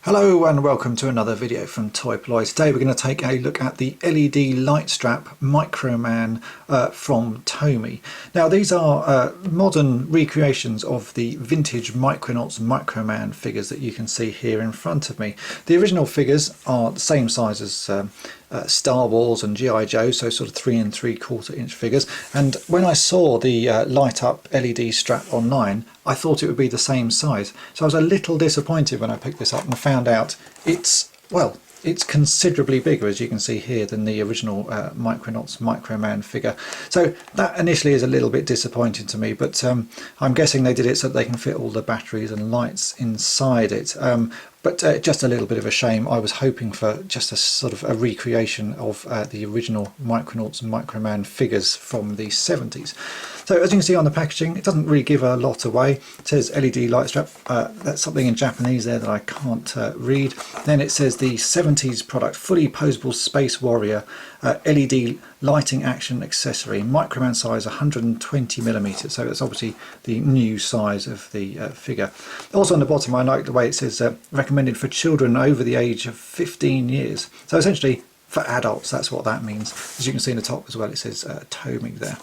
Hello and welcome to another video from toy-polloi. Today we're going to take a look at the LED light strap Microman from Tomy. Now these are modern recreations of the vintage Micronauts Microman figures that you can see here in front of me. The original figures are the same size as Star Wars and G.I. Joe, so sort of 3 3/4 inch figures, and when I saw the light up LED strap online I thought it would be the same size, so I was a little disappointed when I picked this up and found out it's considerably bigger, as you can see here, than the original Micronauts Microman figure. So that initially is a little bit disappointing to me, but I'm guessing they did it so that they can fit all the batteries and lights inside it. But just a little bit of a shame. I was hoping for just a sort of a recreation of the original Micronauts and Microman figures from the 70s. So as you can see on the packaging, it doesn't really give a lot away. It says LED light strap. That's something in Japanese there that I can't read. Then it says the 70s product, fully posable Space Warrior LED lighting action accessory, Microman size 120mm. So it's obviously the new size of the figure. Also on the bottom I like the way it says recommended for children over the age of 15 years. So essentially for adults, that's what that means. As you can see in the top as well, it says Tomy there.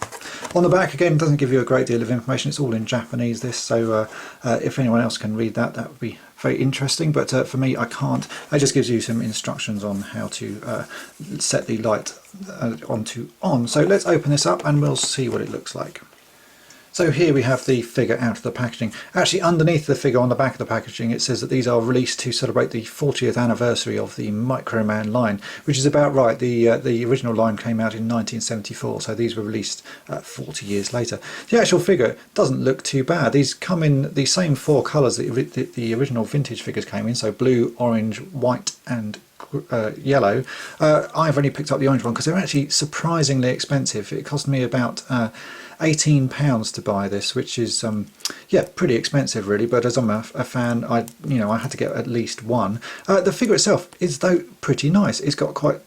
On the back again, doesn't give you a great deal of information. It's all in Japanese this, so if anyone else can read that, that would be very interesting, but for me I can't. It just gives you some instructions on how to set the light onto on. So let's open this up and we'll see what it looks like. So here we have the figure out of the packaging. Actually underneath the figure on the back of the packaging it says that these are released to celebrate the 40th anniversary of the Microman line, which is about right. The original line came out in 1974, so these were released 40 years later. The actual figure doesn't look too bad. These come in the same 4 colours that the original vintage figures came in, so blue, orange, white and yellow. I've only picked up the orange one because they're actually surprisingly expensive. It cost me about £18 to buy this, which is yeah, pretty expensive really, but as I'm a fan, I had to get at least one. The figure itself is though pretty nice. It's got quite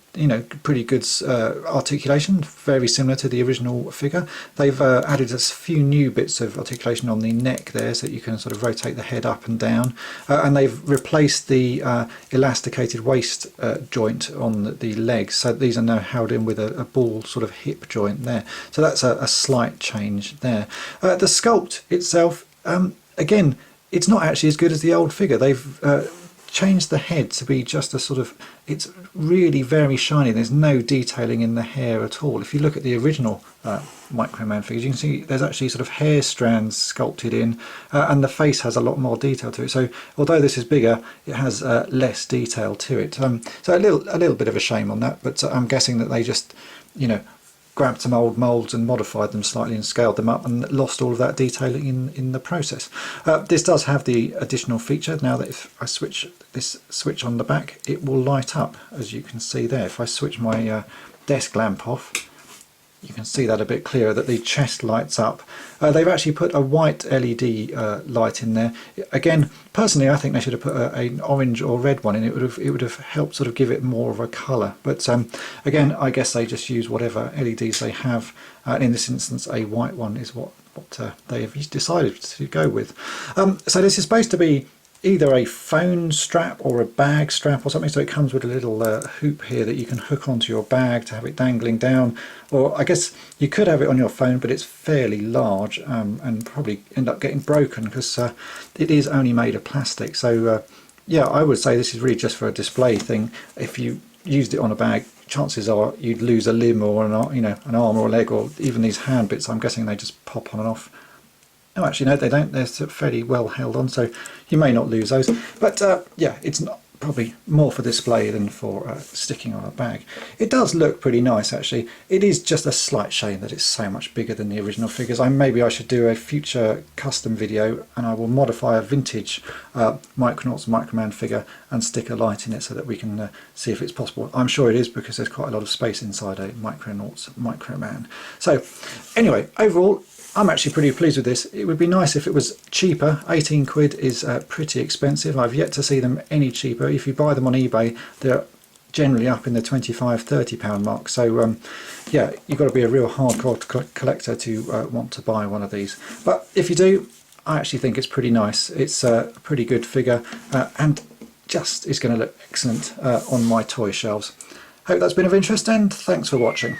pretty good articulation, very similar to the original figure. They've added a few new bits of articulation on the neck there so that you can sort of rotate the head up and down, and they've replaced the elasticated waist joint on the legs, so these are now held in with a ball sort of hip joint there, so that's a slight change there. The sculpt itself, again, it's not actually as good as the old figure. They've changed the head to be just a sort of, it's really very shiny. There's no detailing in the hair at all. If you look at the original Microman figures, you can see there's actually sort of hair strands sculpted in, and the face has a lot more detail to it. So although this is bigger, it has less detail to it. So a little bit of a shame on that, but I'm guessing that they just grabbed some old moulds and modified them slightly and scaled them up and lost all of that detailing in the process. This does have the additional feature now that if I switch this switch on the back, it will light up, as you can see there. If I switch my desk lamp off, you can see that a bit clearer, that the chest lights up. They've actually put a white LED light in there. Again, personally I think they should have put an orange or red one in. It would have helped sort of give it more of a colour, but again I guess they just use whatever LEDs they have. In this instance a white one is what they have decided to go with. So this is supposed to be either a phone strap or a bag strap or something, so it comes with a little hoop here that you can hook onto your bag to have it dangling down, or I guess you could have it on your phone, but it's fairly large and probably end up getting broken because it is only made of plastic. So yeah, I would say this is really just for a display thing. If you used it on a bag, chances are you'd lose a limb or an arm or a leg, or even these hand bits. I'm guessing they just pop on and off. No, actually no, they don't. They're fairly well held on, so you may not lose those. But yeah, it's not probably more for display than for sticking on a bag. It does look pretty nice actually. It is just a slight shame that it's so much bigger than the original figures. Maybe I should do a future custom video and I will modify a vintage Micronauts Microman figure and stick a light in it so that we can see if it's possible. I'm sure it is, because there's quite a lot of space inside a Micronauts Microman. So anyway, overall I'm actually pretty pleased with this. It would be nice if it was cheaper. 18 quid is pretty expensive. I've yet to see them any cheaper. If you buy them on eBay, they're generally up in the £25–30 mark. So yeah, you've got to be a real hardcore collector to want to buy one of these. But if you do, I actually think it's pretty nice. It's a pretty good figure and just is going to look excellent on my toy shelves. Hope that's been of interest, and thanks for watching.